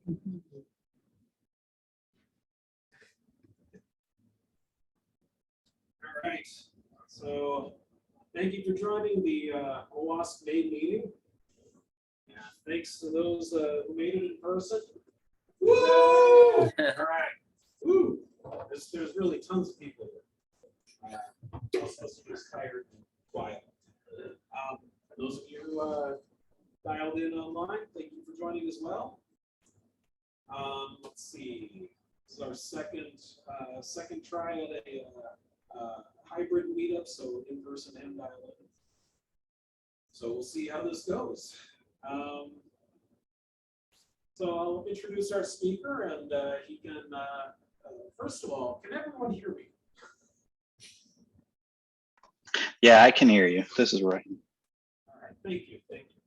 All right. So thank you for joining the OWASP main meeting. Yeah, thanks to those who made it in person. Woo! All right. Woo! There's really tons of people here. I'm supposed to be tired and quiet. For those of you who dialed in online, thank you for joining as well. Let's see. This is our second try at a hybrid meetup, so in person and dial-in. So we'll see how this goes. So I'll introduce our speaker, and he can. First of all, can everyone hear me? Yeah, I can hear you. This is Roy. All right, thank you, thank you.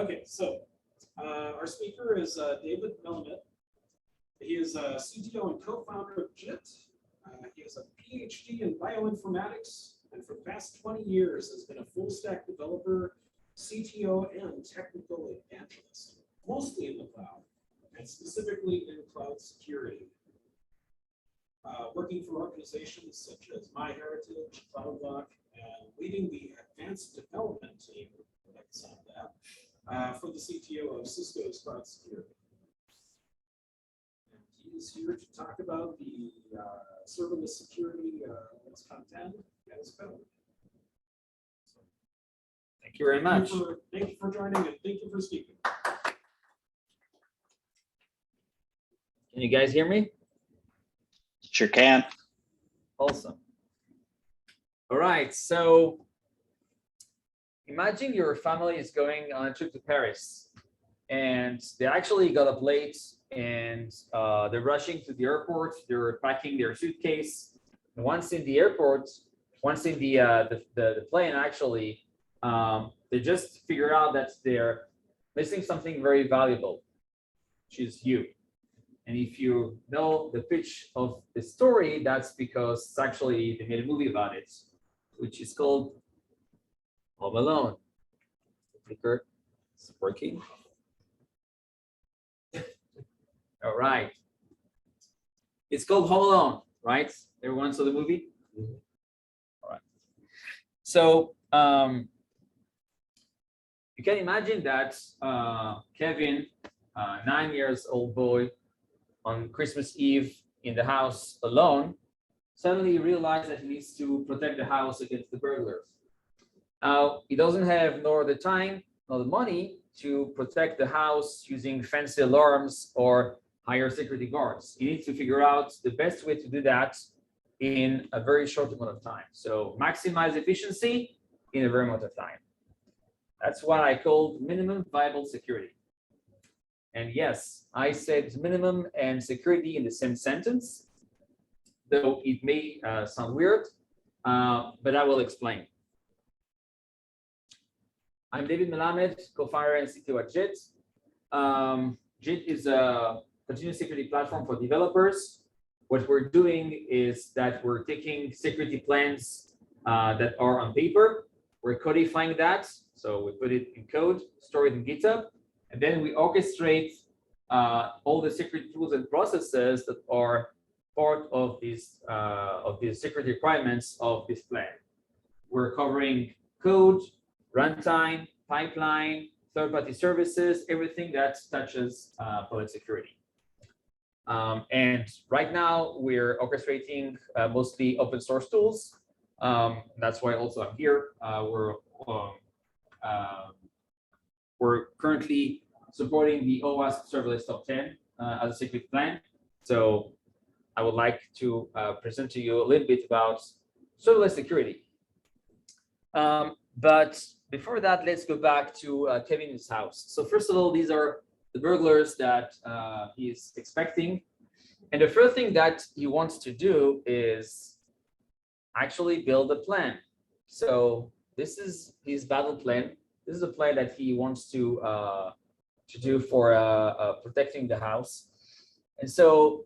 Okay, so our speaker is David Melamed. He is a CTO and co-founder of JIT. He has a PhD in bioinformatics, and for the past 20 years has been a full-stack developer, CTO, and technical evangelist, mostly in the cloud, and specifically in cloud security. Working for organizations such as MyHeritage, CloudLock, and leading the advanced development team, like the sound of that, for the CTO of Cisco's cloud security. And he is here to talk about the serverless security content as code. So, thank you very much. Thank you for joining and thank you for speaking. Can you guys hear me? Sure can. Awesome. All right, so imagine your family is going on a trip to Paris, and they actually got up late, and they're rushing to the airport. They're packing their suitcase. And once in the airport, once in the plane, actually, they just figure out that they're missing something very valuable, which is you. And if you know the pitch of the story, that's because it's actually they made a movie about it, which is called Home Alone. The clicker is working. All right. It's called Home Alone, right? Everyone saw the movie? All right. So you can imagine that Kevin, 9 years old boy, on Christmas Eve in the house alone, suddenly realized that he needs to protect the house against the burglars. Now, he doesn't have nor the time nor the money to protect the house using fancy alarms or hire security guards. He needs to figure out the best way to do that in a very short amount of time. So maximize efficiency in a very amount of time. That's what I call minimum viable security. And yes, I said minimum and security in the same sentence, though it may sound weird, but I will explain. I'm David Melamed, co-founder and CTO at JIT. JIT is a continuous security platform for developers. What we're doing is that we're taking security plans that are on paper. We're codifying that. So we put it in code, store it in GitHub, and then we orchestrate all the security tools and processes that are part of these security requirements of this plan. We're covering code, runtime, pipeline, third-party services, everything that touches public security. And right now we're orchestrating mostly open source tools. That's why also I'm here. We're currently supporting the OWASP Serverless Top 10 as a security plan. So I would like to present to you a little bit about serverless security. But before that, let's go back to Kevin's house. So first of all, these are the burglars that he is expecting. And the first thing that he wants to do is actually build a plan. So this is his battle plan. This is a plan that he wants to do for protecting the house. And so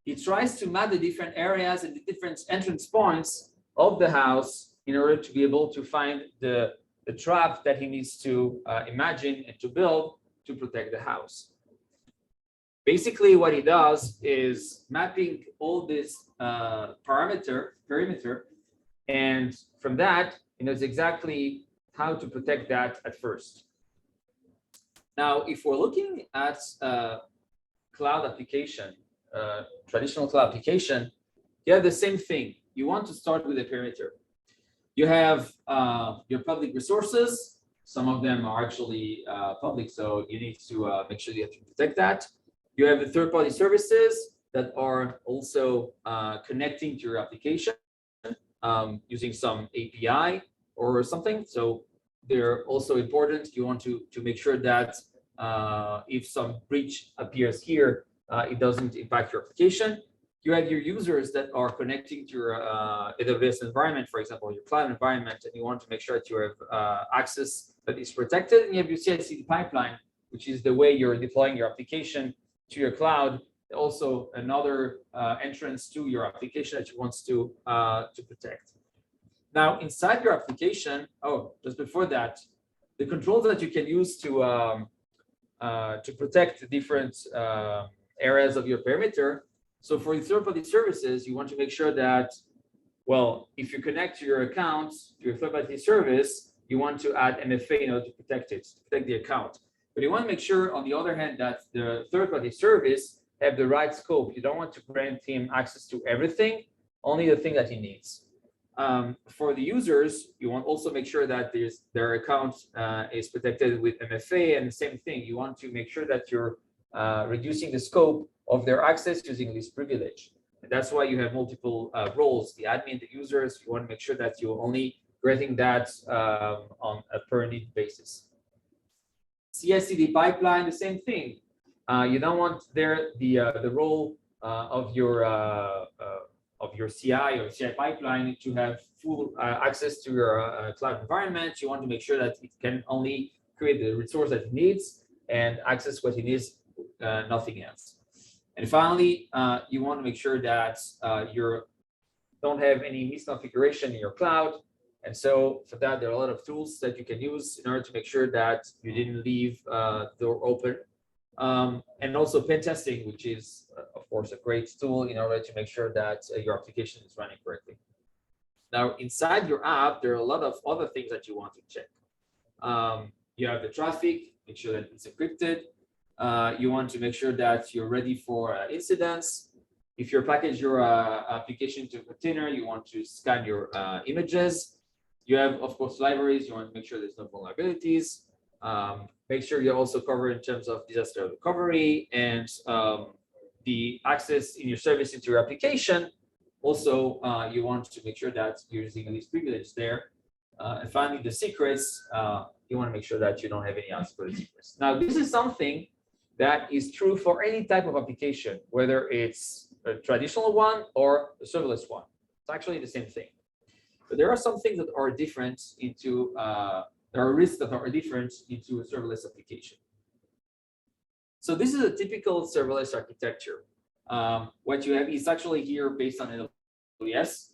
he tries to map the different areas and the different entrance points of the house in order to be able to find the trap that he needs to imagine and to build to protect the house. Basically, what he does is mapping all this perimeter, and from that, he knows exactly how to protect that at first. Now, if we're looking at cloud application, traditional cloud application, you have the same thing. You want to start with a perimeter. You have your public resources. Some of them are actually public, so you need to make sure you have to protect that. You have the third-party services that are also connecting to your application using some API or something. So they're also important. You want to make sure that if some breach appears here, it doesn't impact your application. You have your users that are connecting to your AWS environment, for example, your cloud environment, and you want to make sure that you have access that is protected. And you have your CI/CD pipeline, which is the way you're deploying your application to your cloud. Also, another entrance to your application that you want to protect. Now, inside your application, just before that, the controls that you can use to protect the different areas of your perimeter. So for the third-party services, you want to make sure that, well, if you connect to your account, to your third-party service, you want to add MFA in order to protect it, to protect the account. But you want to make sure, on the other hand, that the third-party service have the right scope. You don't want to grant him access to everything, only the thing that he needs. For the users, you want also make sure that their account is protected with MFA, and the same thing. You want to make sure that you're reducing the scope of their access using least privilege. And that's why you have multiple roles, the admin, the users. You want to make sure that you're only granting that on a per need basis. CI/CD pipeline, the same thing. You don't want the role of your CI or CI pipeline to have full access to your cloud environment. You want to make sure that it can only create the resource that it needs and access what it needs, nothing else. And finally, you want to make sure that you don't have any misconfiguration in your cloud. And so for that, there are a lot of tools that you can use in order to make sure that you didn't leave the door open. And also pen testing, which is, of course, a great tool in order to make sure that your application is running correctly. Now, inside your app, there are a lot of other things that you want to check. You have the traffic, make sure that it's encrypted. You want to make sure that you're ready for incidents. If you package your application to a container, you want to scan your images. You have, of course, libraries. You want to make sure there's no vulnerabilities. Make sure you're also covered in terms of disaster recovery and the access in your service into your application. Also, you want to make sure that you're using at least privilege there. And finally, the secrets, you want to make sure that you don't have any unsupported secrets. Now, this is something that is true for any type of application, whether it's a traditional one or a serverless one. It's actually the same thing. But there are some things that are different into, there are risks that are different into a serverless application. So this is a typical serverless architecture. What you have is actually here based on AWS,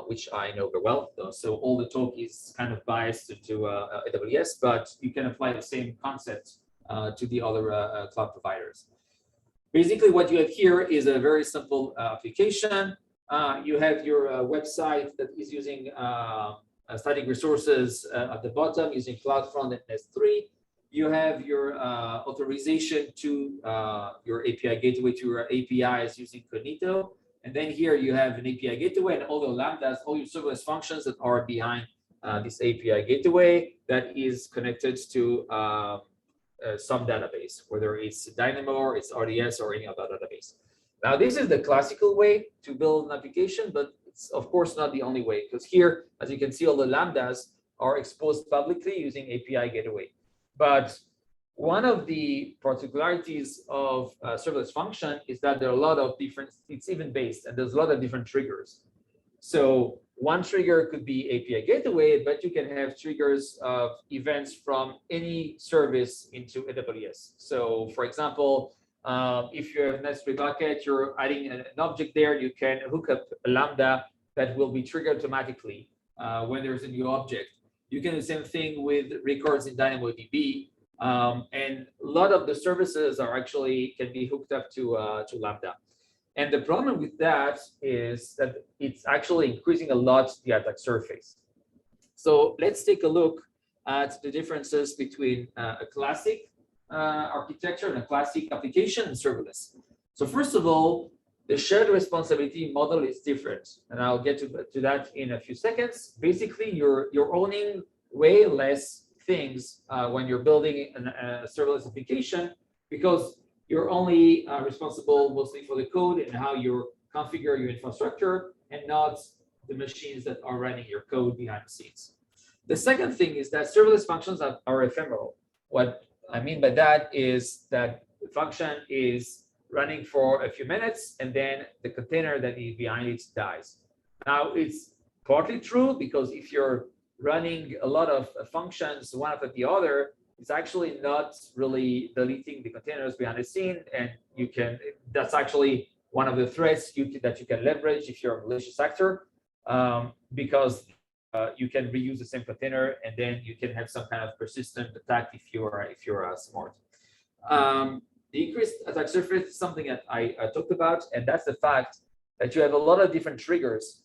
which I know very well. So all the talk is kind of biased to AWS, but you can apply the same concept to the other cloud providers. Basically, what you have here is a very simple application. You have your website that is using static resources at the bottom using CloudFront and S3. You have your authorization to your API gateway to your APIs using Cognito. And then here you have an API gateway and all the lambdas, all your serverless functions that are behind this API gateway that is connected to some database, whether it's Dynamo or it's RDS or any other database. Now, this is the classical way to build an application, but it's of course not the only way, because here, as you can see, all the lambdas are exposed publicly using API gateway. But one of the particularities of a serverless function is that there are a lot of different, it's event-based, and there's a lot of different triggers. So one trigger could be API gateway, but you can have triggers of events from any service into AWS. So for example, if you have an S3 bucket, you're adding an object there, you can hook up a Lambda that will be triggered automatically when there's a new object. You can do the same thing with records in DynamoDB. And a lot of the services are actually can be hooked up to Lambda. And the problem with that is that it's actually increasing a lot the attack surface. So let's take a look at the differences between a classic architecture and a classic application and serverless. So first of all, the shared responsibility model is different, and I'll get to that in a few seconds. Basically, you're owning way less things when you're building a serverless application, because you're only responsible mostly for the code and how you configure your infrastructure, and not the machines that are running your code behind the scenes. The second thing is that serverless functions are ephemeral. What I mean by that is that the function is running for a few minutes, and then the container that is behind it dies. Now, it's partly true, because if you're running a lot of functions one after the other, it's actually not really deleting the containers behind the scene, and that's actually one of the threats that you can leverage if you're a malicious actor, because you can reuse the same container, and then you can have some kind of persistent attack if you're smart. The increased attack surface is something that I talked about, and that's the fact that you have a lot of different triggers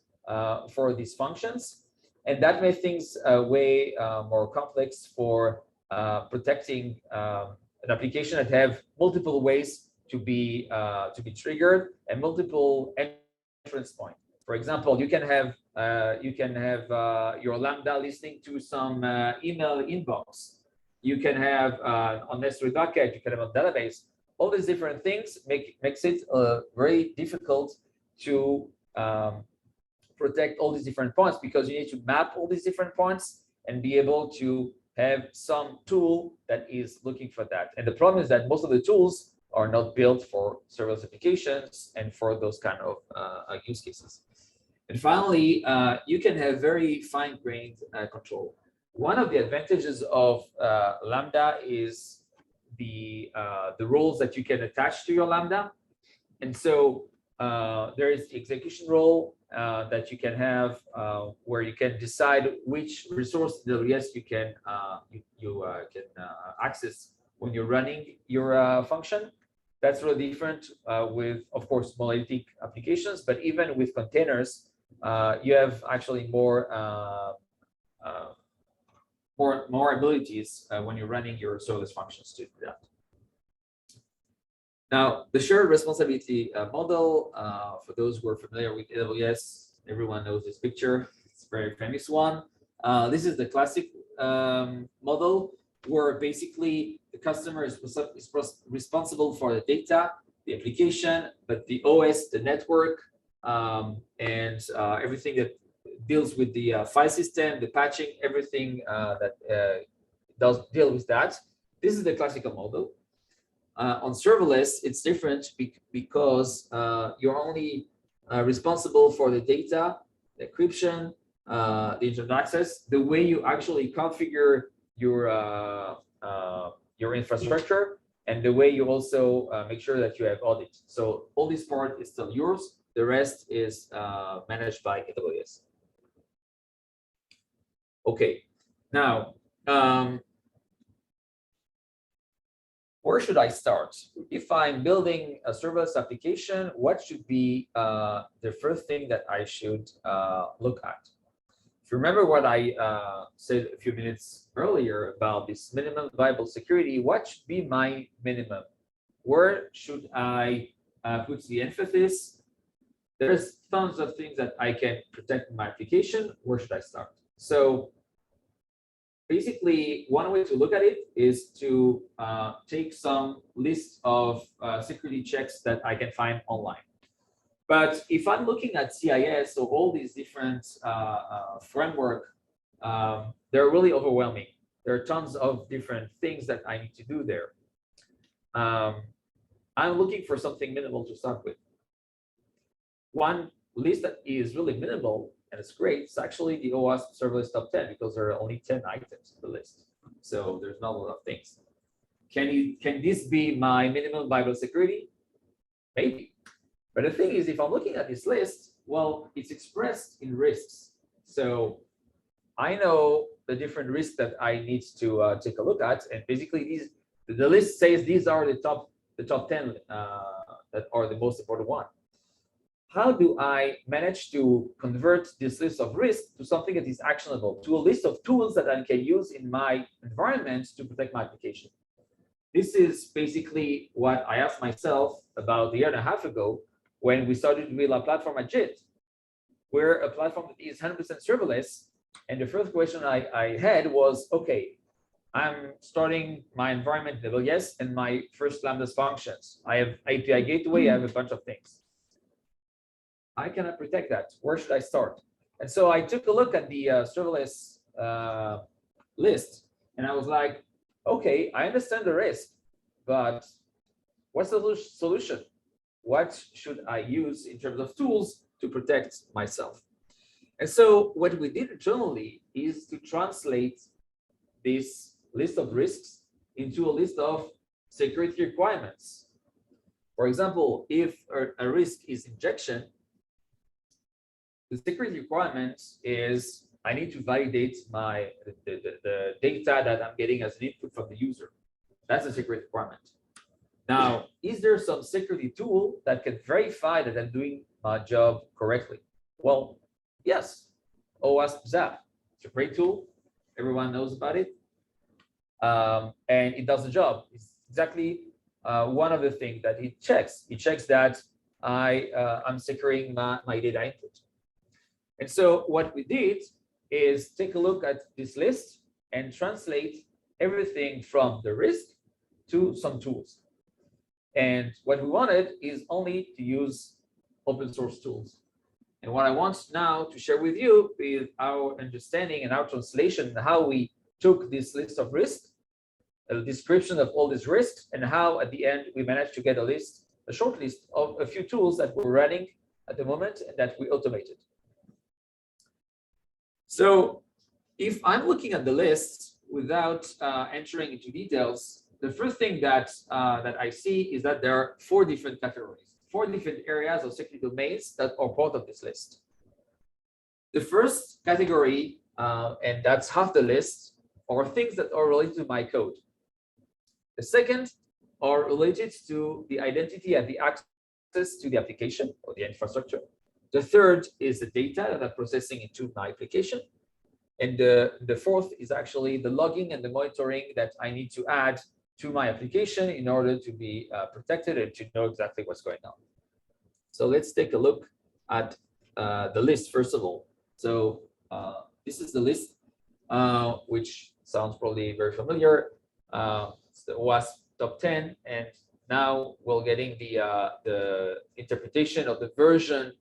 for these functions, and that makes things way more complex for protecting an application that have multiple ways to be triggered and multiple entrance points. For example, you can have your Lambda listening to some email inbox. You can have unnecessary bucket. You can have a database. All these different things makes it very difficult to protect all these different points, because you need to map all these different points and be able to have some tool that is looking for that. And the problem is that most of the tools are not built for serverless applications and for those kind of use cases. And finally, you can have very fine-grained control. One of the advantages of Lambda is the roles that you can attach to your Lambda. And so there is the execution role that you can have, where you can decide which resource AWS you can access when you're running your function. That's really different with, of course, monolithic applications, but even with containers, you have actually more abilities when you're running your serverless functions to do that. Now, the shared responsibility model, for those who are familiar with AWS, everyone knows this picture. It's a very famous one. This is the classic model, where basically the customer is responsible for the data, the application, but the OS, the network, and everything that deals with the file system, the patching, everything that does deal with that. This is the classical model. On serverless, it's different because you're only responsible for the data, the encryption, the internet access, the way you actually configure your infrastructure, and the way you also make sure that you have audit. So all this part is still yours. The rest is managed by AWS. Okay, now where should I start? If I'm building a serverless application, what should be the first thing that I should look at? If you remember what I said a few minutes earlier about this minimum viable security, what should be my minimum? Where should I put the emphasis? There's tons of things that I can protect in my application. Where should I start? So basically, one way to look at it is to take some list of security checks that I can find online. But if I'm looking at CIS, so all these different framework, they're really overwhelming. There are tons of different things that I need to do there. I'm looking for something minimal to start with. One list that is really minimal, and it's great, it's actually the OWASP Serverless Top 10, because there are only 10 items in the list. So there's not a lot of things. Can this be my minimum viable security? Maybe. But the thing is, if I'm looking at this list, well, it's expressed in risks. So I know the different risks that I need to take a look at, and basically the list says these are the top 10 that are the most important one. How do I manage to convert this list of risks to something that is actionable, to a list of tools that I can use in my environment to protect my application? This is basically what I asked myself about a year and a half ago when we started to build a platform at JIT. We're a platform that is 100% serverless. And the first question I had was, okay, I'm starting my environment in AWS and my first Lambda's functions. I have API gateway, I have a bunch of things. I cannot protect that. Where should I start? And so I took a look at the serverless list, and I was like, okay, I understand the risk, but what's the solution? What should I use in terms of tools to protect myself? And so what we did internally is to translate this list of risks into a list of security requirements. For example, if a risk is injection, the security requirement is I need to validate the data that I'm getting as an input from the user. That's a security requirement. Now, is there some security tool that can verify that I'm doing my job correctly? Well, yes, OWASP Zap. It's a great tool. Everyone knows about it. And it does the job. It's exactly one of the things that it checks. It checks that I'm securing my data input. And so what we did is take a look at this list and translate everything from the risk to some tools. And what we wanted is only to use open source tools. And what I want now to share with you is our understanding and our translation and how we took this list of risks, a description of all these risks, and how at the end we managed to get a short list of a few tools that we're running at the moment and that we automated. So if I'm looking at the list without entering into details, the first thing that I see is that there are 4 different categories, 4 different areas of security domains that are part of this list. The first category, and that's half the list, are things that are related to my code. The second are related to the identity and the access to the application or the infrastructure. The third is the data that I'm processing into my application. And the fourth is actually the logging and the monitoring that I need to add to my application in order to be protected and to know exactly what's going on. So let's take a look at the list first of all. So this is the list, which sounds probably very familiar. It's the OWASP top 10, and now we're getting the interpretation of the version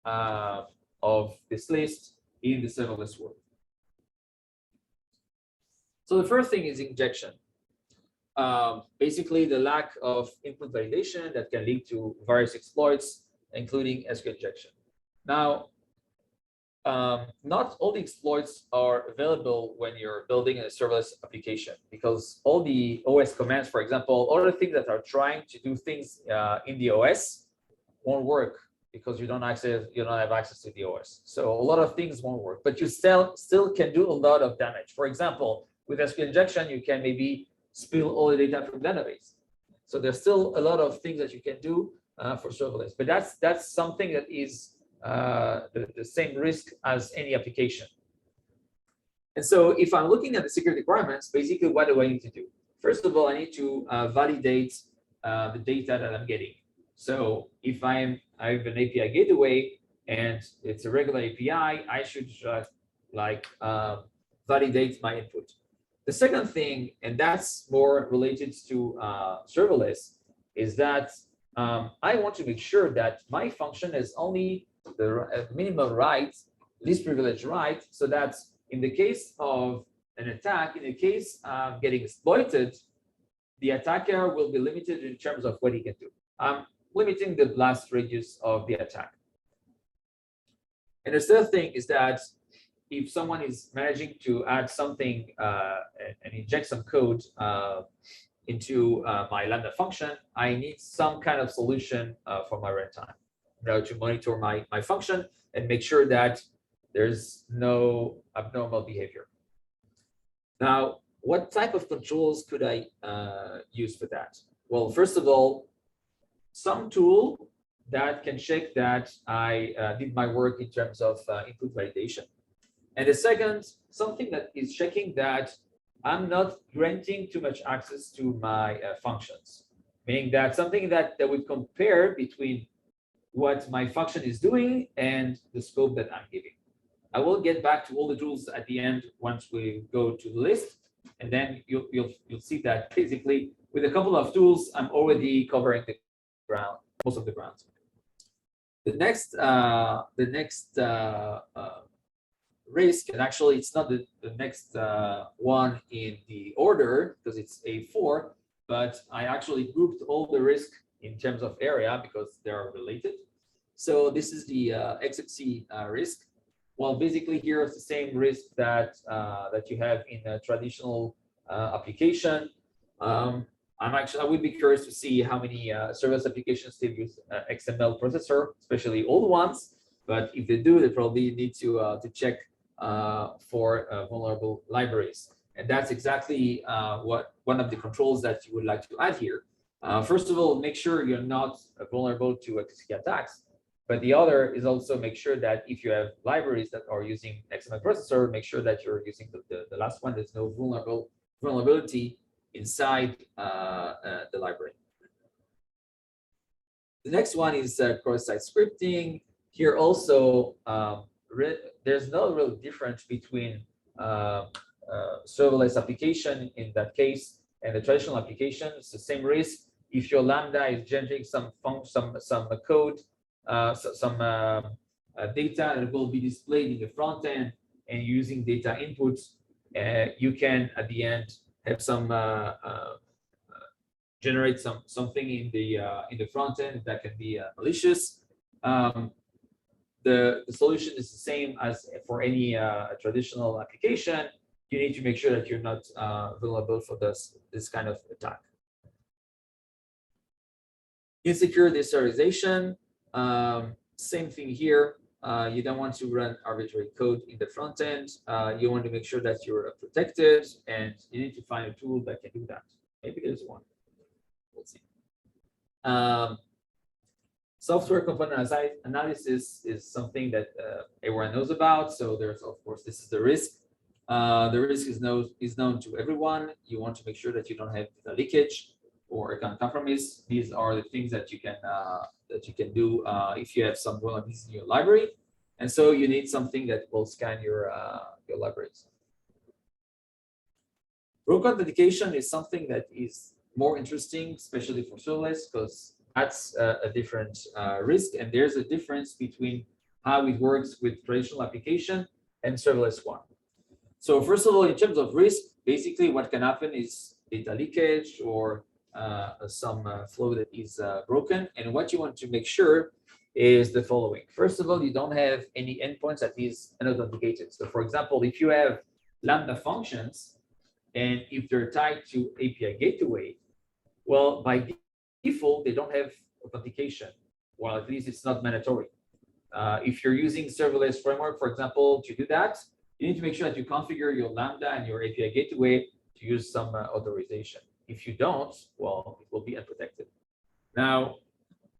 of this list in the serverless world. So the first thing is injection. Basically, the lack of input validation that can lead to various exploits, including SQL injection. Now, not all the exploits are available when you're building a serverless application, because all the OS commands, for example, all the things that are trying to do things in the OS won't work because you don't have access to the OS. So a lot of things won't work, but you still can do a lot of damage. For example, with SQL injection, you can maybe spill all the data from database. So there's still a lot of things that you can do for serverless, but that's something that is the same risk as any application. And so if I'm looking at the security requirements, basically what do I need to do? First of all, I need to validate the data that I'm getting. So if I have an API gateway and it's a regular API, I should validate my input. The second thing, and that's more related to serverless, is that I want to make sure that my function is only the minimum right, least privilege right, so that in the case of an attack, in the case of getting exploited, the attacker will be limited in terms of what he can do. I'm limiting the blast radius of the attack. And the third thing is that if someone is managing to add something and inject some code into my Lambda function, I need some kind of solution for my runtime, to monitor my function and make sure that there's no abnormal behavior. Now, what type of controls could I use for that? Well, first of all, some tool that can check that I did my work in terms of input validation. And the second, something that is checking that I'm not granting too much access to my functions, meaning that something that would compare between what my function is doing and the scope that I'm giving. I will get back to all the tools at the end once we go to the list, and then you'll see that basically with a couple of tools, I'm already covering the ground, most of the ground. The next risk, and actually it's not the next one in the order because it's A4, but I actually grouped all the risk in terms of area because they are related. So this is the XXC risk. Well, basically here is the same risk that that you have in a traditional application. I would be curious to see how many serverless applications still use XML processor, especially old ones. But if they do, they probably need to check for vulnerable libraries. And that's exactly what one of the controls that you would like to add here. First of all, make sure you're not vulnerable to XXC attacks. But the other is also make sure that if you have libraries that are using XML processor, make sure that you're using the last one. There's no vulnerability inside the library. The next one is cross-site scripting. Here also, there's no real difference between serverless application in that case and the traditional application. It's the same risk. If your Lambda is generating some code, some data that will be displayed in the front end and using data inputs, you can at the end have some generate something in the front end that can be malicious. The solution is the same as for any traditional application. You need to make sure that you're not vulnerable for this kind of attack. Insecure deserialization. Same thing here. You don't want to run arbitrary code in the front end. You want to make sure that you're protected, and you need to find a tool that can do that. Maybe there's one. We'll see. Software component analysis is something that everyone knows about. So there's, of course, this is the risk. The risk is known to everyone. You want to make sure that you don't have data leakage or account compromise. These are the things that you can do if you have some vulnerabilities in your library, and so you need something that will scan your libraries. Broker authentication is something that is more interesting, especially for serverless, because that's a different risk, and there's a difference between how it works with traditional application and serverless one. So first of all, in terms of risk, basically what can happen is data leakage or some flow that is broken. And what you want to make sure is the following. First of all, you don't have any endpoints that is unauthenticated. So for example, if you have Lambda functions, and if they're tied to API gateway, well, by default, they don't have authentication. Well, at least it's not mandatory. If you're using serverless framework, for example, to do that, you need to make sure that you configure your Lambda and your API gateway to use some authorization. If you don't, well, it will be unprotected. Now,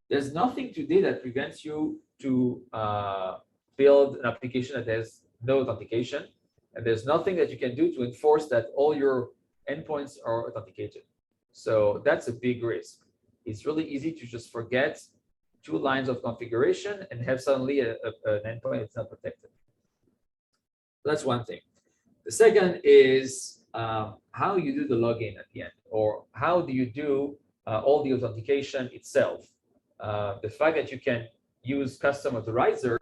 there's nothing today that prevents you to build an application that has no authentication. And there's nothing that you can do to enforce that all your endpoints are authenticated. So that's a big risk. It's really easy to just forget 2 lines of configuration and have suddenly an endpoint that's not protected. That's one thing. The second is how you do the login at the end, or how do you do all the authentication itself. The fact that you can use custom authorizer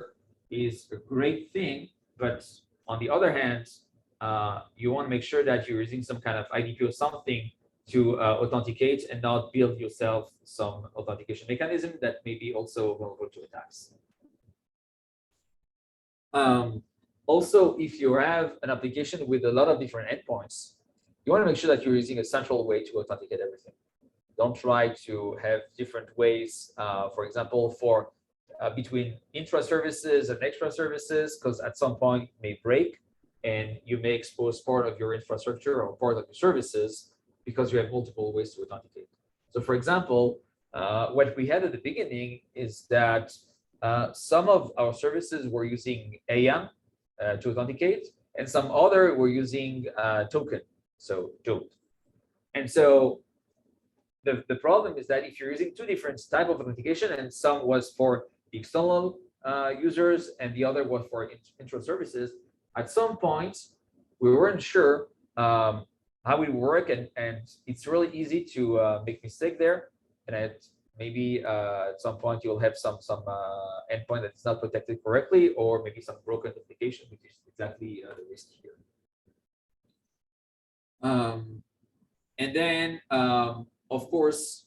is a great thing, but on the other hand, you want to make sure that you're using some kind of IDP or something to authenticate and not build yourself some authentication mechanism that may be also vulnerable to attacks. Also, if you have an application with a lot of different endpoints, you want to make sure that you're using a central way to authenticate everything. Don't try to have different ways. For example, for between intra services and extra services, because at some point it may break and you may expose part of your infrastructure or part of your services because you have multiple ways to authenticate. So for example, what we had at the beginning is that some of our services were using AM to authenticate, and some other were using token, so JOT. And so the problem is that if you're using two different types of authentication, and some was for the external users and the other was for intro services, at some point we weren't sure how it work, and it's really easy to make mistake there, and maybe at some point you'll have some endpoint that's not protected correctly, or maybe some broken authentication, which is exactly the risk here. And then, of course,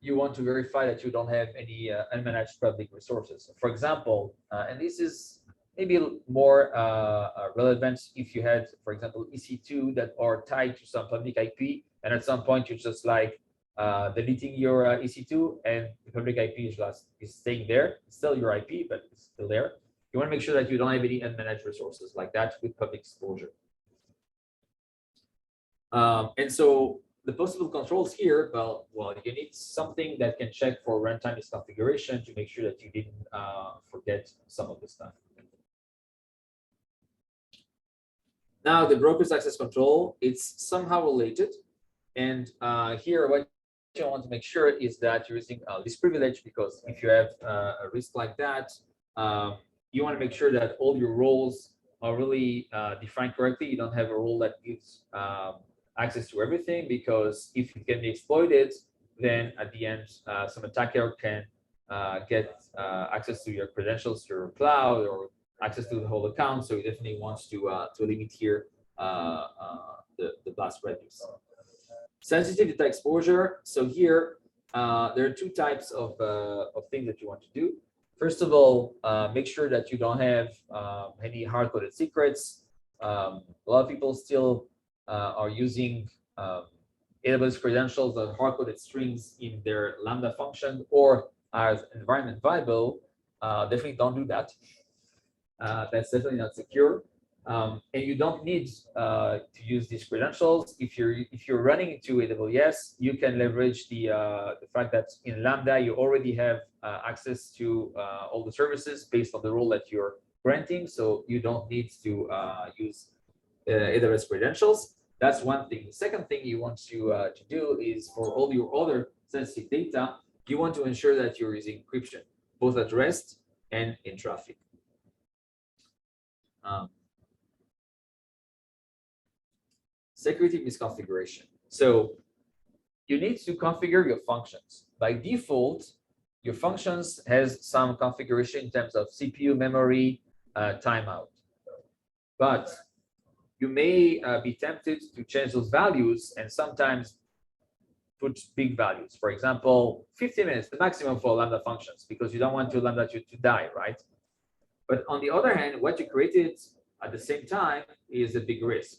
you want to verify that you don't have any unmanaged public resources. For example, and this is maybe more relevant if you had, for example, EC2 that are tied to some public IP, and at some point you just like deleting your EC2 and the public IP is staying there. It's still your IP, but it's still there. You want to make sure that you don't have any unmanaged resources like that with public exposure. And so the possible controls here, well, you need something that can check for runtime misconfiguration to make sure that you didn't forget some of the stuff. Now, the broker's access control, it's somehow related. And here, what you want to make sure is that you're using least privilege, because if you have a risk like that, you want to make sure that all your roles are really defined correctly. You don't have a role that gives access to everything, because if it can be exploited, then at the end, some attacker can get access to your credentials, to your cloud, or access to the whole account. So it definitely wants to limit here the blast radius. Sensitive data exposure. So here, there are two types of things that you want to do. First of all, make sure that you don't have any hard-coded secrets. A lot of people still are using AWS credentials or hard-coded strings in their Lambda function or as environment viable. Definitely don't do that. That's definitely not secure. And you don't need to use these credentials. If you're running into AWS, you can leverage the fact that in Lambda you already have access to all the services based on the role that you're granting. So you don't need to use AWS credentials. That's one thing. The second thing you want to do is for all your other sensitive data, you want to ensure that you're using encryption, both at rest and in traffic. Security misconfiguration. So you need to configure your functions. By default, your functions has some configuration in terms of CPU, memory, timeout. But you may be tempted to change those values and sometimes put big values. For example, 50 minutes, the maximum for Lambda functions, because you don't want your Lambda to die, right? But on the other hand, what you created at the same time is a big risk.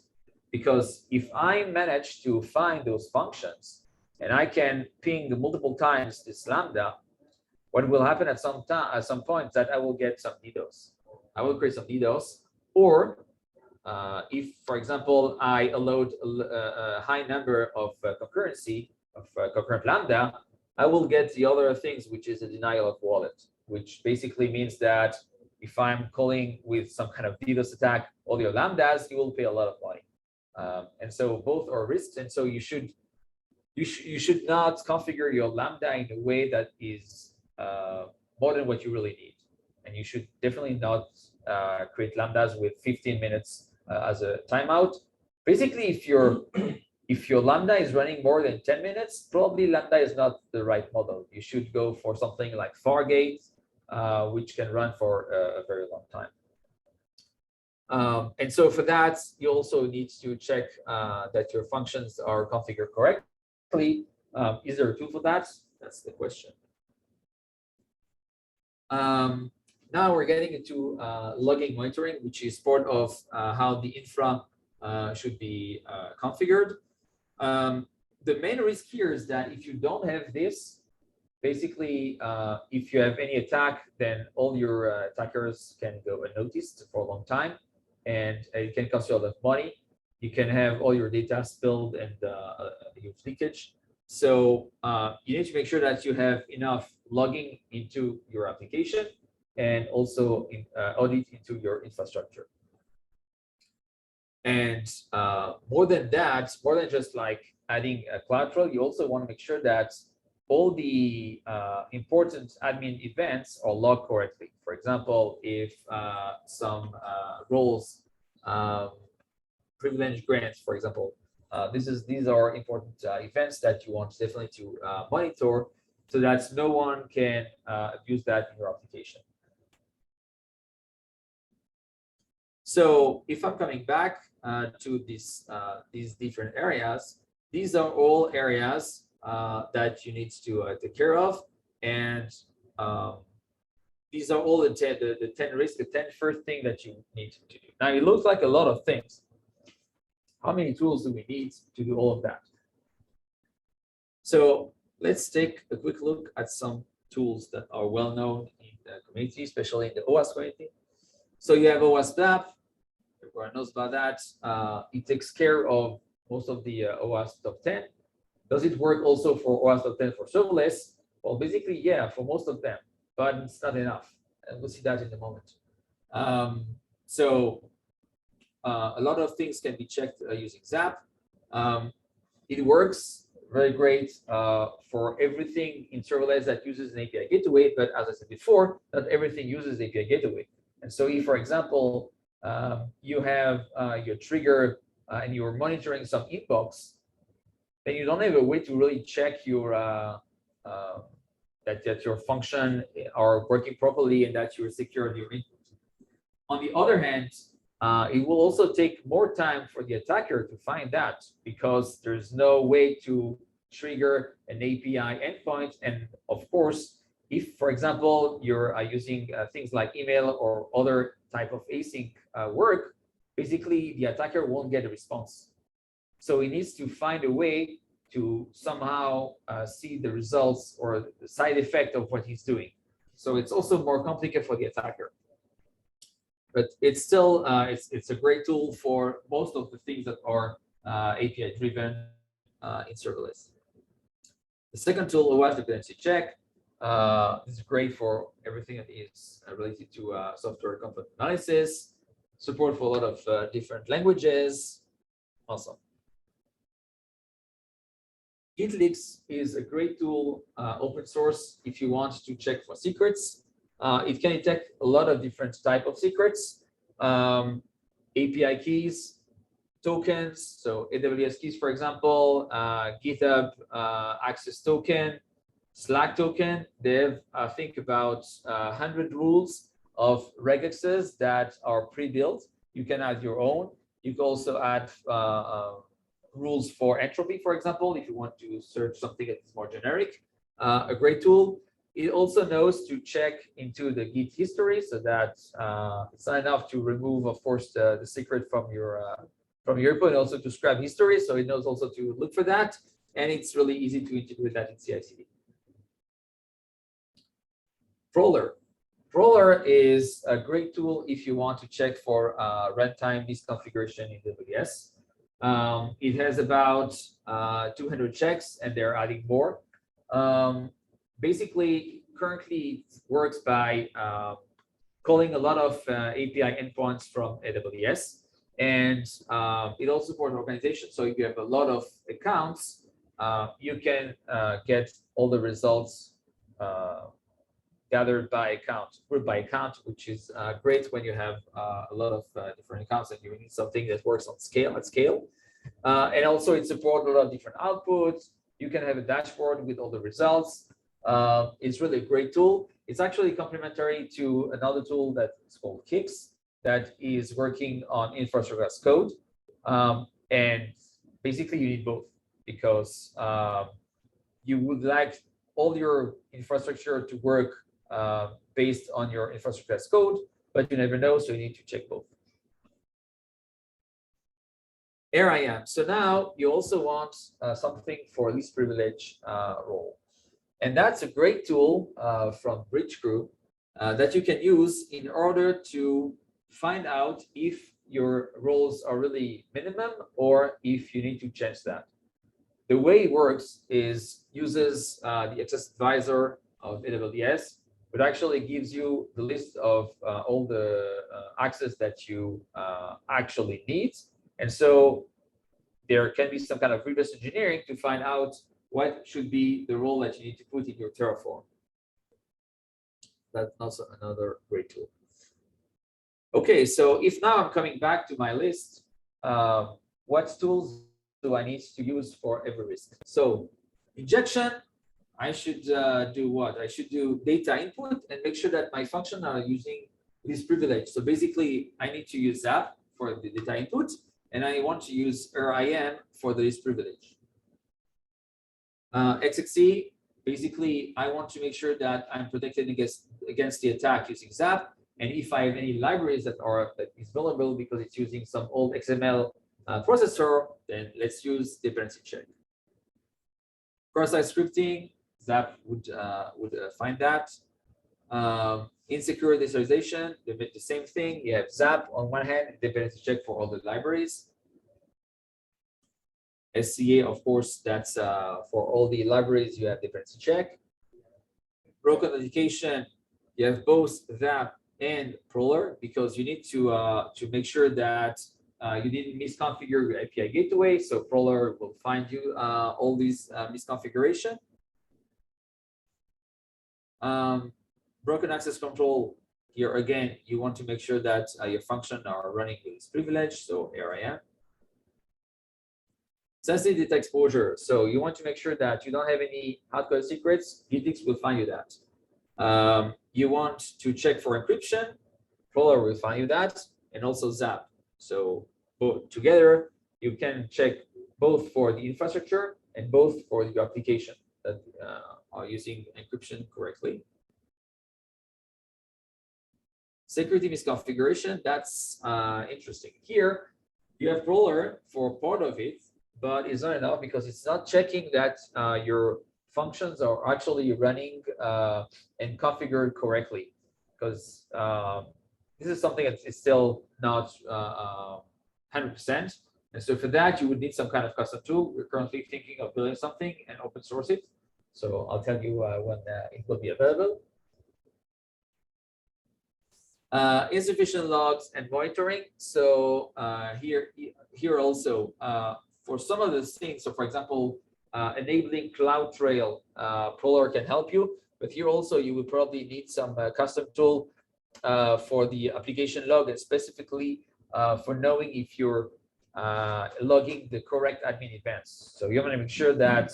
Because if I manage to find those functions and I can ping multiple times this Lambda, what will happen at some point is that I will get some DDoS. I will create some DDoS, or if, for example, I allowed a high number of concurrency of concurrent Lambda, I will get the other things, which is a denial of wallet, which basically means that if I'm calling with some kind of DDoS attack all your Lambdas, you will pay a lot of money. And so both are risks, and so you should not configure your Lambda in a way that is more than what you really need, and you should definitely not create Lambdas with 15 minutes as a timeout. Basically, if your Lambda is running more than 10 minutes, probably Lambda is not the right model. You should go for something like Fargate, which can run for a very long time. And so for that, you also need to check that your functions are configured correctly. Is there a tool for that? That's the question. Now we're getting into logging monitoring, which is part of how the infra should be configured. The main risk here is that if you don't have this, basically, if you have any attack, then all your attackers can go unnoticed for a long time, and it can cost you a lot of money. You can have all your data spilled and huge leakage. So you need to make sure that you have enough logging into your application and also audit into your infrastructure. And more than that, more than just like adding a collateral, you also want to make sure that all the important admin events are logged correctly. For example, if some roles, privilege grants, for example, these are important events that you want definitely to monitor, so that no one can abuse that in your application. So if I'm coming back to these different areas, these are all areas that you need to take care of, and these are all the 10 risks, the 10 first thing that you need to do. Now it looks like a lot of things. How many tools do we need to do all of that? So let's take a quick look at some tools that are well known in the community, especially in the OWASP community. So you have OWASP-MSP. Everyone knows about that. It takes care of most of the OWASP top 10. Does it work also for OWASP top 10 for serverless? Well, basically, yeah, for most of them, but it's not enough. And we'll see that in a moment. A lot of things can be checked using ZAP. It works very great for everything in serverless that uses an API gateway, but as I said before, not everything uses API gateway. And so if, for example, you have your trigger and you're monitoring some inbox, then you don't have a way to really check your that your function are working properly and that you're secured your input. On the other hand, it will also take more time for the attacker to find that, because there's no way to trigger an API endpoint. And of course, if, for example, you're using things like email or other type of async work, basically the attacker won't get a response. So he needs to find a way to somehow see the results or the side effect of what he's doing. So it's also more complicated for the attacker. But it's still, it's a great tool for most of the things that are API driven in serverless. The second tool, OWASP Dependency Check. This is great for everything that is related to software component analysis, support for a lot of different languages. Awesome. GitLeaks is a great tool, open source, if you want to check for secrets. It can detect a lot of different type of secrets, API keys, tokens, so AWS keys, for example, GitHub access token, Slack token. They have, I think, about 100 rules of regexes that are pre-built. You can add your own. You can also add rules for entropy, for example, if you want to search something that is more generic. A great tool. It also knows to check into the Git history, so that it's not enough to remove, of course, the secret from your input, also to scrap history. So it knows also to look for that, and it's really easy to integrate that in CI/CD. Prowler. Prowler is a great tool if you want to check for runtime misconfiguration in AWS. It has about 200 checks, and they're adding more. Basically, currently it works by calling a lot of API endpoints from AWS, and it also supports organization. So if you have a lot of accounts, you can get all the results gathered by account, group by account, which is great when you have a lot of different accounts and you need something that works on scale, at scale. And also it supports a lot of different outputs. You can have a dashboard with all the results. It's really a great tool. It's actually complementary to another tool that is called Kix, that is working on infrastructure as code. And basically you need both, because you would like all your infrastructure to work based on your infrastructure as code, but you never know, so you need to check both. ARIAM. So now you also want something for least privilege role. And that's a great tool from Bridge Crew that you can use in order to find out if your roles are really minimum or if you need to change that. The way it works is uses the Access Advisor of AWS, but actually gives you the list of all the access that you actually need. And so there can be some kind of reverse engineering to find out what should be the role that you need to put in your Terraform. That's also another great tool. Okay, so if now I'm coming back to my list, what tools do I need to use for every risk? So injection, I should do what? I should do data input and make sure that my functions are using this privilege. So basically, I need to use that for the data input, and I want to use RIM for this privilege. XXC, basically, I want to make sure that I'm protected against the attack using ZAP. And if I have any libraries that is vulnerable because it's using some old XML processor, then let's use dependency check. Cross-site scripting, ZAP would find that. Insecure deserialization, the same thing. You have ZAP on one hand, dependency check for all the libraries. SCA, of course, that's for all the libraries you have dependency check. Broken authentication, you have both ZAP and Prowler because you need to make sure that you didn't misconfigure your API gateway. So Prowler will find you all these misconfiguration. Broken access control, here again, you want to make sure that your functions are running with this privilege, so RIM. Sensitive data exposure, so you want to make sure that you don't have any hardcoded secrets. Gitix will find you that. You want to check for encryption. Prowler will find you that, and also ZAP. So both together, you can check both for the infrastructure and both for your application that are using encryption correctly. Security misconfiguration, that's interesting. Here, you have Prowler for part of it, but it's not enough because it's not checking that your functions are actually running and configured correctly. Because this is something that is still not 100%. And so for that, you would need some kind of custom tool. We're currently thinking of building something and open source it. So I'll tell you when it will be available. Insufficient logs and monitoring. So here also, for some of those things, so for example, enabling CloudTrail, Prowler can help you. But here also, you will probably need some custom tool for the application log, and specifically for knowing if you're logging the correct admin events. So you want to make sure that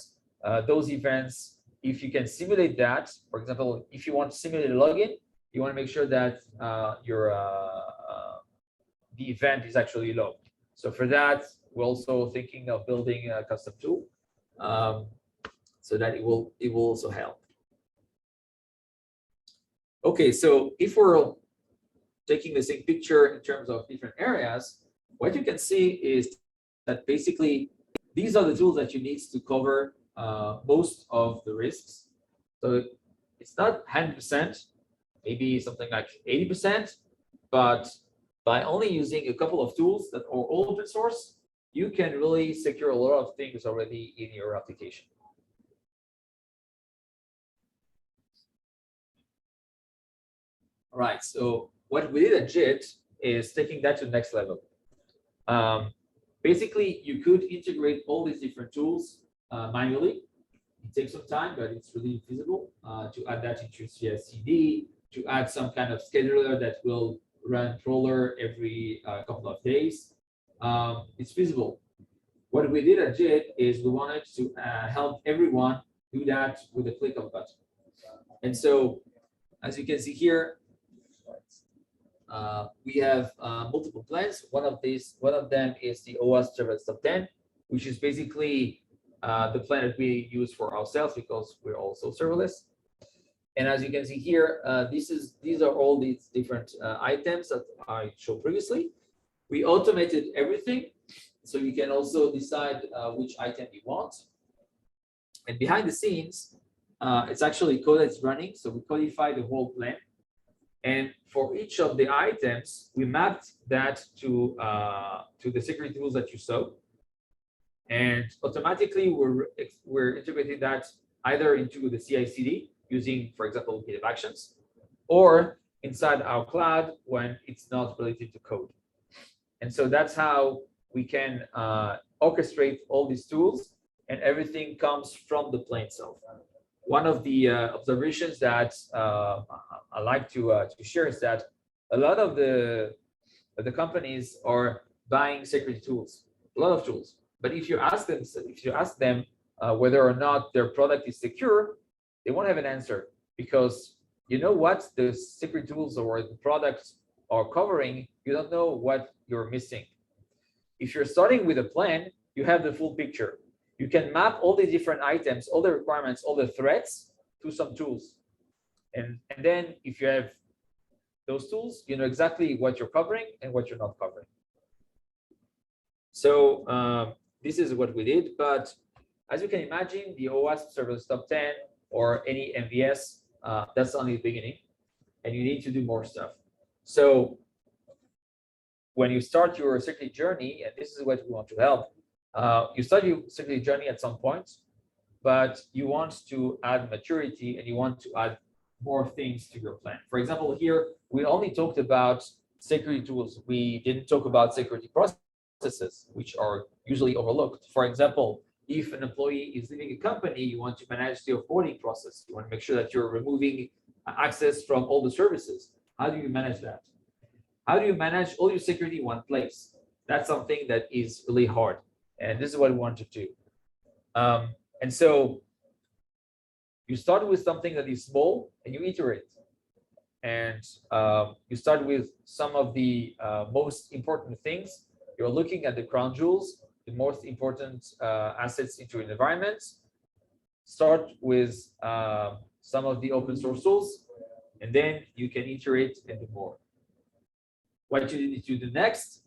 those events, if you can simulate that, for example, if you want to simulate a login, you want to make sure that the event is actually logged. So for that, we're also thinking of building a custom tool so that it will also help. Okay, so if we're taking the same picture in terms of different areas, what you can see is that basically these are the tools that you need to cover most of the risks. So it's not 100%, maybe something like 80%, but by only using a couple of tools that are all open source, you can really secure a lot of things already in your application. All right, so what we did at JIT is taking that to the next level. Basically, you could integrate all these different tools manually. It takes some time, but it's really feasible to add that into CI/CD, to add some kind of scheduler that will run Prowler every couple of days. It's feasible. What we did at JIT is we wanted to help everyone do that with a click of a button. And so, as you can see here, we have multiple plans. One of them is the OWASP Serverless Top 10, which is basically the plan that we use for ourselves because we're also serverless. And as you can see here, these are all these different items that I showed previously. We automated everything, so you can also decide which item you want. And behind the scenes, It's actually code that's running. So we codify the whole plan. And for each of the items, we mapped that to the security tools that you saw. And automatically, we're integrating that either into the CI/CD using, for example, GitHub Actions, or inside our cloud when it's not related to code. And so that's how we can orchestrate all these tools, and everything comes from the plane itself. One of the observations that I like to share is that a lot of the companies are buying security tools, a lot of tools. But if you ask them whether or not their product is secure, they won't have an answer, because you know what the security tools or the products are covering, you don't know what you're missing. If you're starting with a plan, you have the full picture. You can map all the different items, all the requirements, all the threats to some tools. And then if you have those tools, you know exactly what you're covering and what you're not covering. So this is what we did. But as you can imagine, the OWASP Serverless Top 10 or any MVS, that's only the beginning. And you need to do more stuff. So when you start your security journey, and this is what we want to help, you start your security journey at some point, but you want to add maturity and you want to add more things to your plan. For example, here, we only talked about security tools. We didn't talk about security processes, which are usually overlooked. For example, if an employee is leaving a company, you want to manage the offboarding process. You want to make sure that you're removing access from all the services. How do you manage that? How do you manage all your security in one place? That's something that is really hard. And this is what we want to do. And so you start with something that is small and you iterate. And you start with some of the most important things. You're looking at the crown jewels, the most important assets into your environment. Start with some of the open source tools, and then you can iterate and do more. What you need to do next,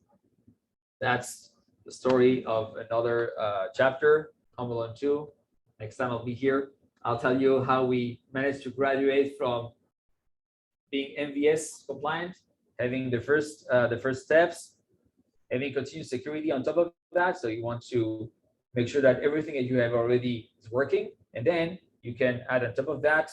that's the story of another chapter, Home Alone 2. Next time I'll be here, I'll tell you how we managed to graduate from being MVS compliant, having the first steps, having continuous security on top of that. So you want to make sure that everything that you have already is working, and then you can add on top of that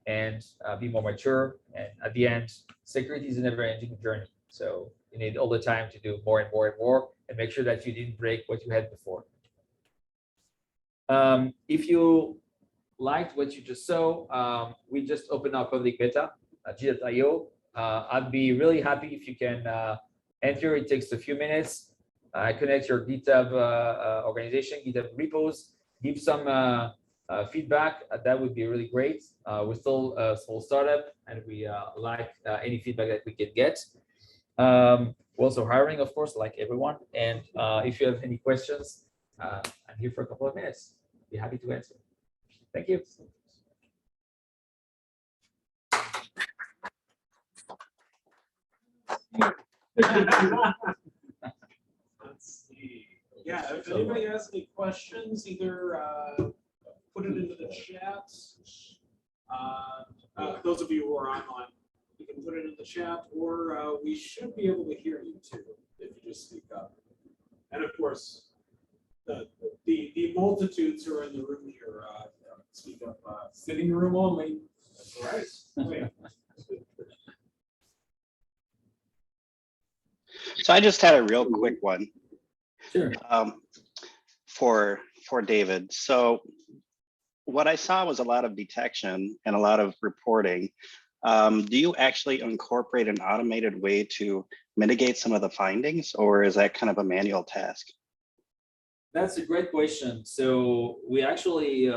and be more mature. And at the end, security is a never-ending journey. So you need all the time to do more and more and more, and make sure that you didn't break what you had before. If you liked what you just saw, we just opened our public beta at g.io. I'd be really happy if you can enter. It takes a few minutes. Connect your GitHub organization, GitHub repos, give some feedback. That would be really great. We're still a small startup, and we like any feedback that we can get. We're also hiring, of course, like everyone. And if you have any questions, I'm here for a couple of minutes. Be happy to answer. Thank you. Let's see. Yeah, if anybody has any questions, either put it into the chat. Those of you who are online, you can put it in the chat, or we should be able to hear you too if you just speak up. And of course, the multitudes who are in the room here speak up. Sitting room only. That's right. So I just had a real quick one. Sure. For David. So what I saw was a lot of detection and a lot of reporting. Do you actually incorporate an automated way to mitigate some of the findings, or is that kind of a manual task? That's a great question. So we actually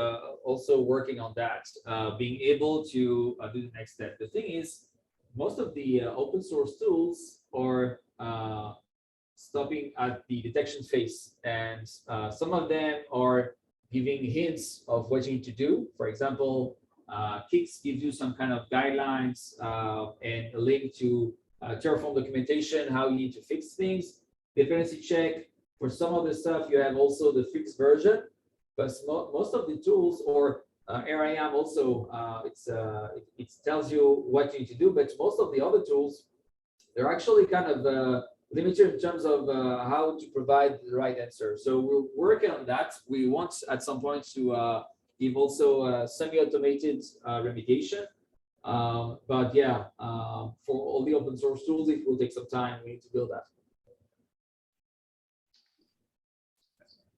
also working on that, being able to do the next step. The thing is, most of the open source tools are stopping at the detection phase, and some of them are giving hints of what you need to do. For example, Kix gives you some kind of guidelines and a link to Terraform documentation, how you need to fix things. Dependency check. For some of the stuff, you have also the fixed version, but most of the tools, or RIM also, it tells you what you need to do, but most of the other tools, they're actually kind of limited in terms of how to provide the right answer. So we're working on that. We want at some point to give also semi-automated remediation. But yeah, for all the open source tools, it will take some time. We need to build that.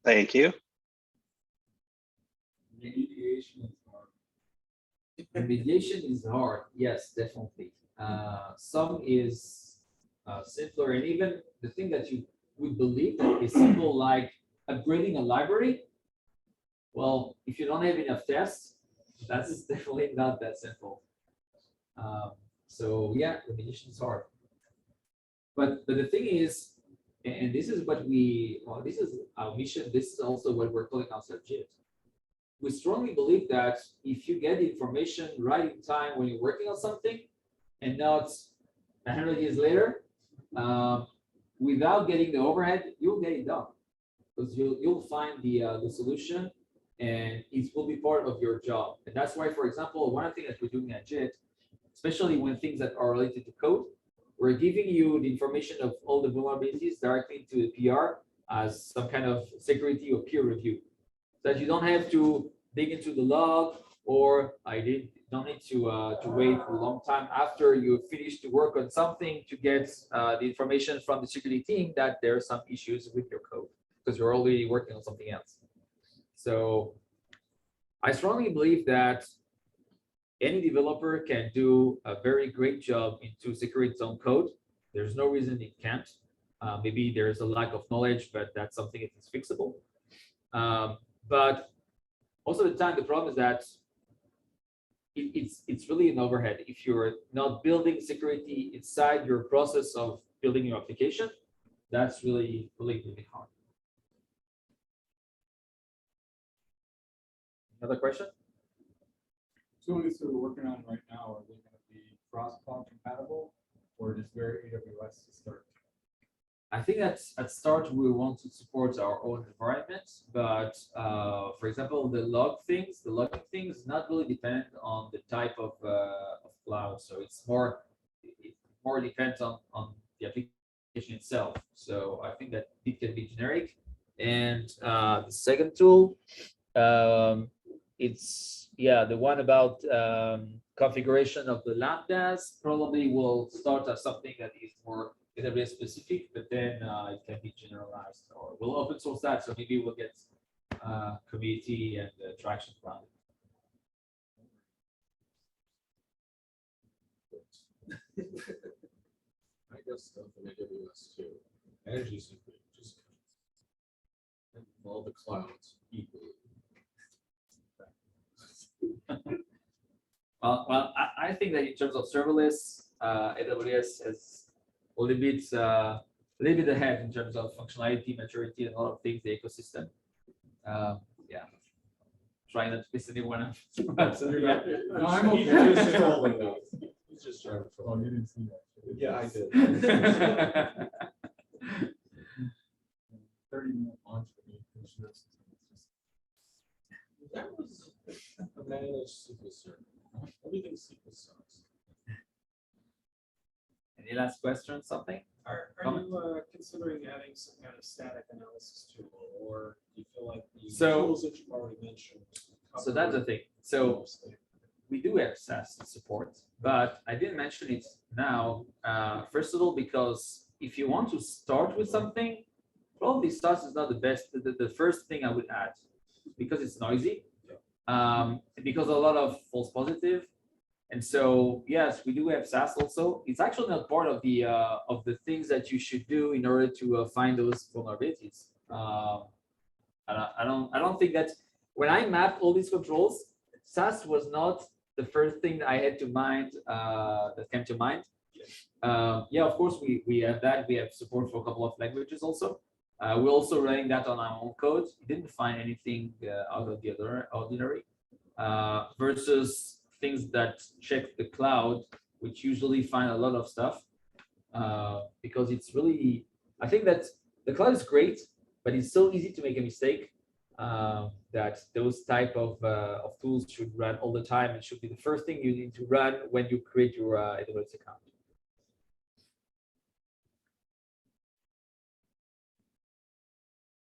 Thank you. Remediation is hard. Remediation is hard. Yes, definitely. Some is simpler, and even the thing that you would believe that is simple, like upgrading a library. Well, if you don't have enough tests, that's definitely not that simple. So yeah, remediation is hard. But the thing is, and this is what this is our mission. This is also what we're calling ourselves JIT. We strongly believe that if you get the information right in time when you're working on something, and not 100 years later, without getting the overhead, you'll get it done, because you'll find the solution, and it will be part of your job. And that's why, for example, one of the things that we're doing at JIT, especially when things that are related to code, we're giving you the information of all the vulnerabilities directly into the PR as some kind of security or peer review, so that you don't have to dig into the log, or don't need to wait for a long time after you finish to work on something to get the information from the security team that there are some issues with your code, because you're already working on something else. So I strongly believe that any developer can do a very great job into securing its own code. There's no reason it can't. Maybe there's a lack of knowledge, but that's something that is fixable. But most of the time, the problem is that it's really an overhead. If you're not building security inside your process of building your application, that's really hard. Another question? Tools that we're working on right now, are they going to be cross-cloud compatible, or just very AWS to start? I think that at start we want to support our own environment, but for example, the logging things not really depend on the type of cloud. So it more depends on the application itself. So I think that it can be generic. And the second tool, it's the one about configuration of the lambdas. Probably will start as something that is more AWS specific, but then it can be generalized, or we'll open source that. So maybe we'll get community and traction around it. I guess stuff in AWS too. Energy security just and all the clouds equally. Well, I think that in terms of serverless, AWS has a little bit ahead in terms of functionality, maturity, and a lot of things, the ecosystem. Trying not to piss anyone off. No, I'm okay. He's just trying to Oh, you didn't see that. Yeah, I did. 30-minute launch for me. That was a managed SQL server. Everything SQL sucks. Any last question? Something? Are you considering adding some kind of static analysis tool, or do you feel like the tools that you've already mentioned? So that's the thing. So we do have SaaS support, but I didn't mention it now. First of all, because if you want to start with something, probably SaaS is not the best. The first thing I would add, because it's noisy, because a lot of false positive. And so, yes, we do have SaaS also. It's actually not part of the things that you should do in order to find those vulnerabilities. I don't think that when I mapped all these controls, SaaS was not the first thing that I had to mind that came to mind. Of course, we have that. We have support for a couple of languages also. We're also running that on our own code. We didn't find anything out of the ordinary versus things that check the cloud, which usually find a lot of stuff because it's really, I think that the cloud is great, but it's so easy to make a mistake that those type of tools should run all the time and should be the first thing you need to run when you create your AWS account.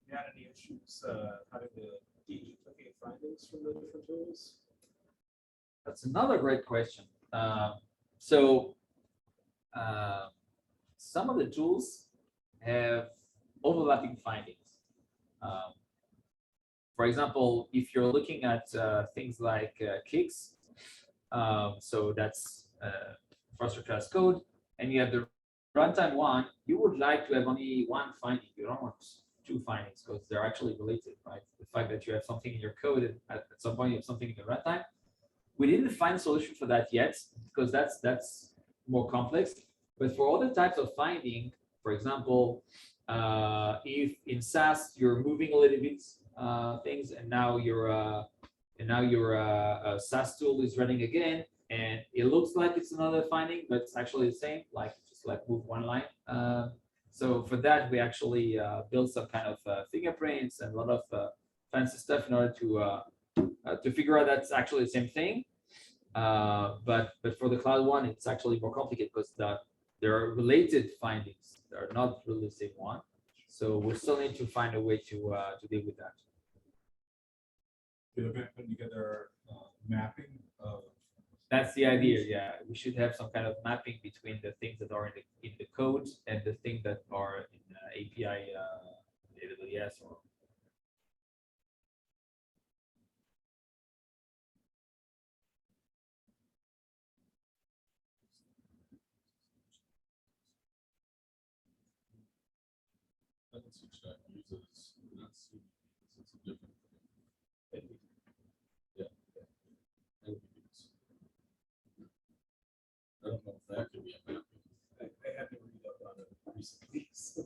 You had any issues having to deduplicate findings from the different tools? That's another great question. So some of the tools have overlapping findings. For example, if you're looking at things like kicks, so that's infrastructure as code, and you have the runtime one, you would like to have only one finding. You don't want two findings because they're actually related, right? The fact that you have something in your code and at some point you have something in the runtime. We didn't find a solution for that yet because that's more complex. But for other types of finding, for example, if in SaaS you're moving a little bit things, and now your SaaS tool is running again, and it looks like it's another finding, but it's actually the same, like just like move one line. So for that, we actually built some kind of fingerprints and a lot of fancy stuff in order to figure out that's actually the same thing. But for the cloud one, it's actually more complicated because there are related findings. They're not really the same one. So we still need to find a way to deal with that. Did event put together mapping of? That's the idea. Yeah, we should have some kind of mapping between the things that are in the code and the things that are in API AWS or. Check uses not see it's a different thing. Yeah. I don't know if that could be a mapping. I had to read up on it recently. So.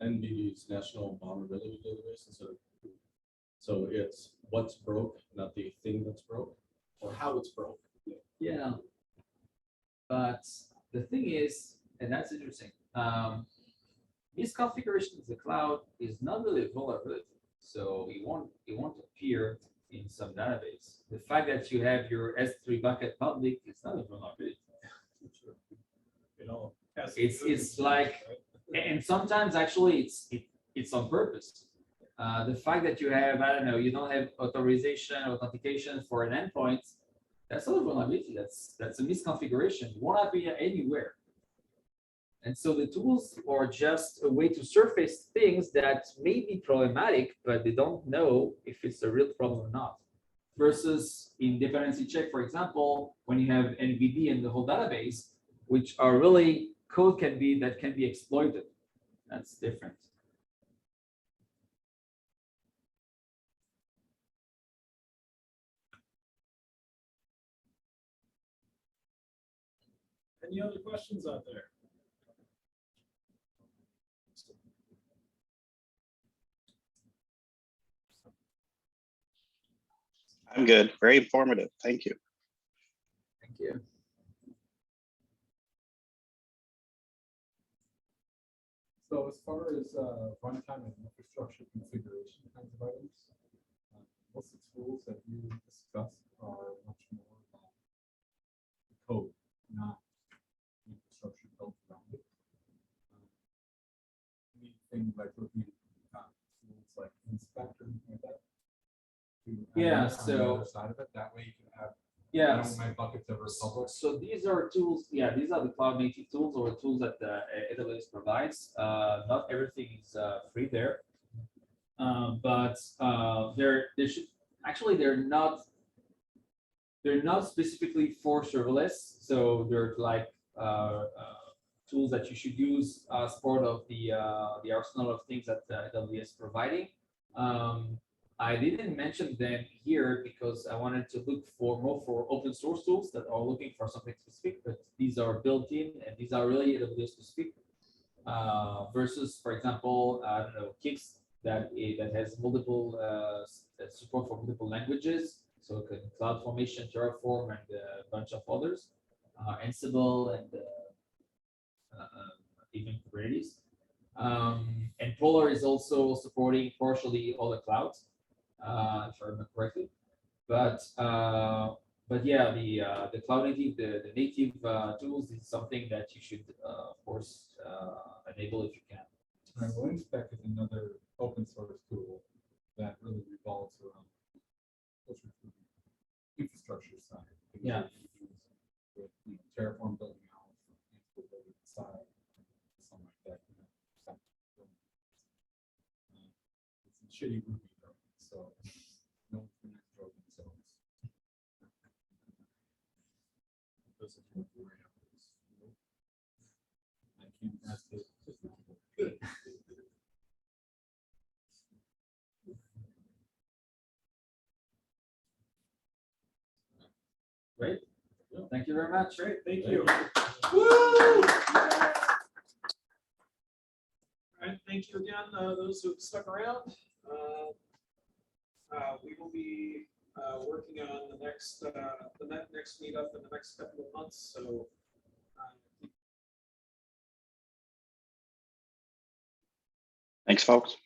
NVD's National Vulnerability Database instead of, so it's what's broke, not the thing that's broke, or how it's broke. Yeah. But the thing is, and that's interesting, misconfiguration of the cloud is not really a vulnerability. So it won't appear in some database. The fact that you have your S3 bucket public is not a vulnerability. You know, It's like, and sometimes actually it's on purpose. The fact that you have, I don't know, you don't have authentication for an endpoint, that's not a vulnerability. That's a misconfiguration. It won't appear anywhere. And so the tools are just a way to surface things that may be problematic, but they don't know if it's a real problem or not. Versus in dependency check, for example, when you have NVD and the whole database, which are really code that can be exploited. That's different. Any other questions out there? I'm good. Very informative. Thank you. Thank you. So as far as runtime and infrastructure configuration kinds of items, most of the tools that you discussed are much more about the code, not infrastructure built around it. Anything like looking at tools like Inspector and like that. Yeah, on so the other side of it, that way you can have. I yeah. don't want my buckets ever public. So these are tools. Yeah, these are the cloud native tools or tools that AWS provides. Not everything is free there, but they should actually they're not specifically for serverless. So they're like tools that you should use as part of the arsenal of things that AWS is providing. I didn't mention them here because I wanted to look more for open source tools that are looking for something specific, but these are built in and these are really AWS specific. Versus, for example, I don't know, Kix that has multiple support for multiple languages, so CloudFormation, Terraform, and a bunch of others, Ansible, and even Kubernetes. And Prowler is also supporting partially all the clouds, if I remember correctly. But yeah, the cloud native, the native tools is something that you should, of course, enable if you can. Right, well, Inspec is another open source tool that really revolves around closer to the infrastructure side. Things Yeah. that you use with, Terraform building out, Ansible building side, something like that. It's a shitty Ruby though, so no one's gonna throw themselves. Doesn't work around. I can't rest it. Great. Thank you very much. Great, thank you. Woo! All right, thank you again, those who stuck around. We will be working on the next next meetup in the next couple of months. So. Thanks, folks.